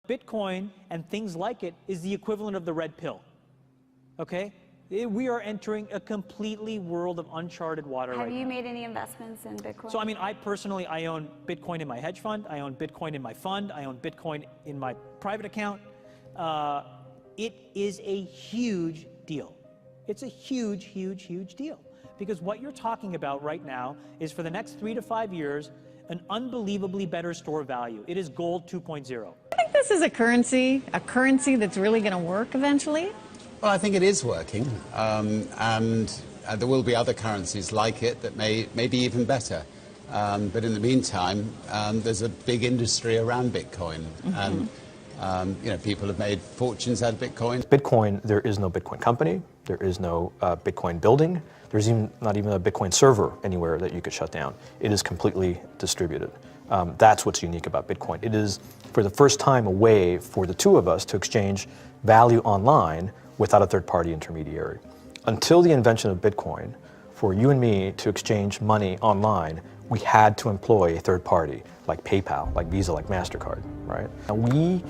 Bitcoin and things like it is the equivalent of the red pill, okay? We are entering a completely world of uncharted water right now. Have you made any investments in Bitcoin? So, I mean, I own Bitcoin in my hedge fund, I own Bitcoin in my fund, I own Bitcoin in my private account. It is a huge deal. It's a huge, huge, huge deal. Because what you're talking about right now is for the next 3 to 5 years, an unbelievably better store of value. It is gold 2.0. I think this is a currency that's really going to work eventually. Well, I think it is working, and there will be other currencies like it that may be even better. But in the meantime, there's a big industry around Bitcoin, and people have made fortunes out of Bitcoin. Bitcoin, there is no Bitcoin company, there is no Bitcoin building, there's not even a Bitcoin server anywhere that you could shut down. It is completely distributed. That's what's unique about Bitcoin. It is, for the first time, a way for the two of us to exchange value online without a third-party intermediary. Until the invention of Bitcoin, for you and me to exchange money online, we had to employ a third party, like PayPal, like Visa, like MasterCard, right? Now we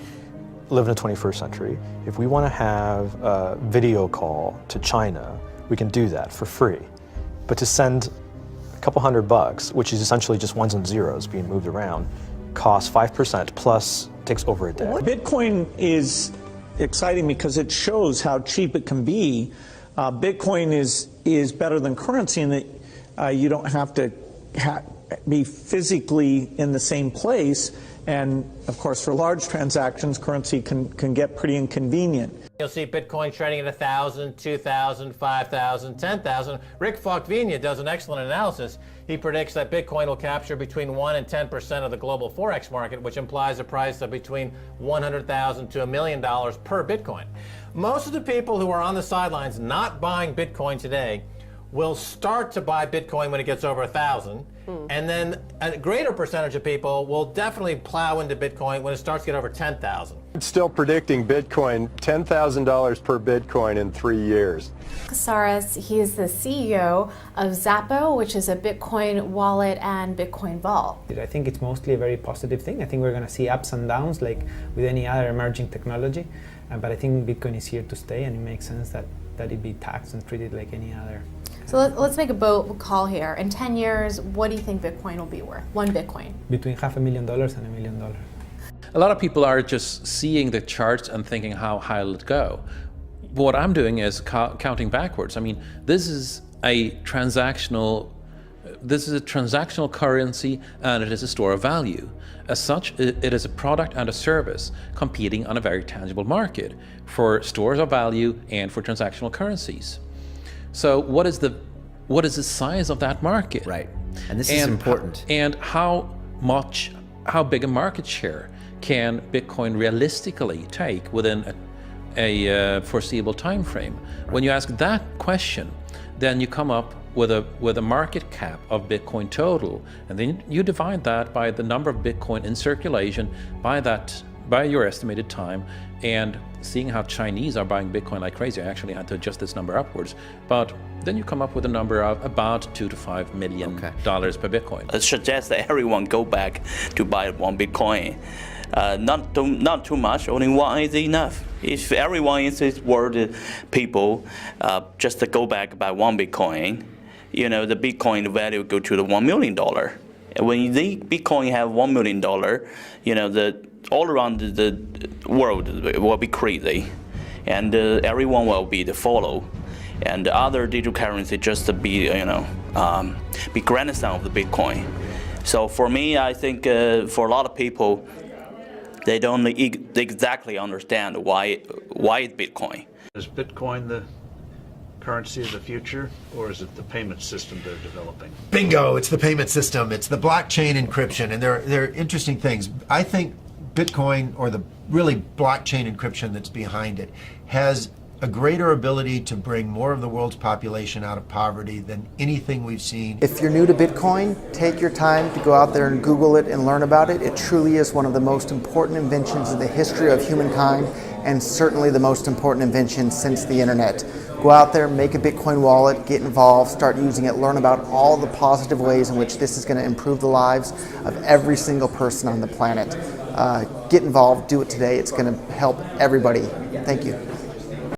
live in the 21st century. If we want to have a video call to China, we can do that for free. But to send a couple $100, which is essentially just ones and zeros being moved around, costs 5% plus takes over a day. Bitcoin is exciting because it shows how cheap it can be. Bitcoin is better than currency in that you don't have to be physically in the same place, and of course for large transactions currency can get pretty inconvenient. You'll see Bitcoin trading at 1,000, 2,000, 5,000, 10,000. Rick Falkvinia does an excellent analysis. He predicts that Bitcoin will capture between 1 and 10% of the global Forex market, which implies a price of between $100,000 to $1 million per Bitcoin. Most of the people who are on the sidelines not buying Bitcoin today will start to buy Bitcoin when it gets over 1,000, and then a greater percentage of people will definitely plow into Bitcoin when it starts to get over 10,000. It's still predicting Bitcoin, $10,000 per Bitcoin in 3 years. Casares, he is the CEO of Zappo, which is a Bitcoin wallet and Bitcoin vault. I think it's mostly a very positive thing. I think we're going to see ups and downs like with any other emerging technology, but I think Bitcoin is here to stay, and it makes sense that it be taxed and treated like any other. So let's make a bold call here. In 10 years, what do you think Bitcoin will be worth? One Bitcoin? Between $500,000 and $1 million. A lot of people are just seeing the charts and thinking, how high will it go? What I'm doing is counting backwards. I mean, this is a transactional currency, and it is a store of value. As such, it is a product and a service competing on a very tangible market for stores of value and for transactional currencies. So what is the size of that market? Right, and this is important. And how big a market share can Bitcoin realistically take within a foreseeable time frame? Right. When you ask that question, then you come up with a market cap of Bitcoin total, and then you divide that by the number of Bitcoin in circulation by your estimated time, and seeing how Chinese are buying Bitcoin like crazy. I actually had to adjust this number upwards, but then you come up with a number of about $2 to $5 million per Bitcoin. I suggest that everyone go back to buy one Bitcoin. Not too much, only one is enough. If everyone in this world, people, just to go back buy one Bitcoin, the Bitcoin value go to the $1 million. When the Bitcoin have $1 million, all around the world will be crazy, and everyone will be the follow, and the other digital currency just to be grandson of the Bitcoin. So for me, I think for a lot of people, they don't exactly understand why it's Bitcoin. Is Bitcoin the currency of the future, or is it the payment system they're developing? Bingo! It's the payment system. It's the blockchain encryption, and they're interesting things. I think Bitcoin, or the really blockchain encryption that's behind it, has a greater ability to bring more of the world's population out of poverty than anything we've seen. If you're new to Bitcoin, take your time to go out there and Google it and learn about it. It truly is one of the most important inventions in the history of humankind, and certainly the most important invention since the internet. Go out there, make a Bitcoin wallet, get involved, start using it, learn about all the positive ways in which this is going to improve the lives of every single person on the planet. Get involved, do it today. It's going to help everybody. Thank you.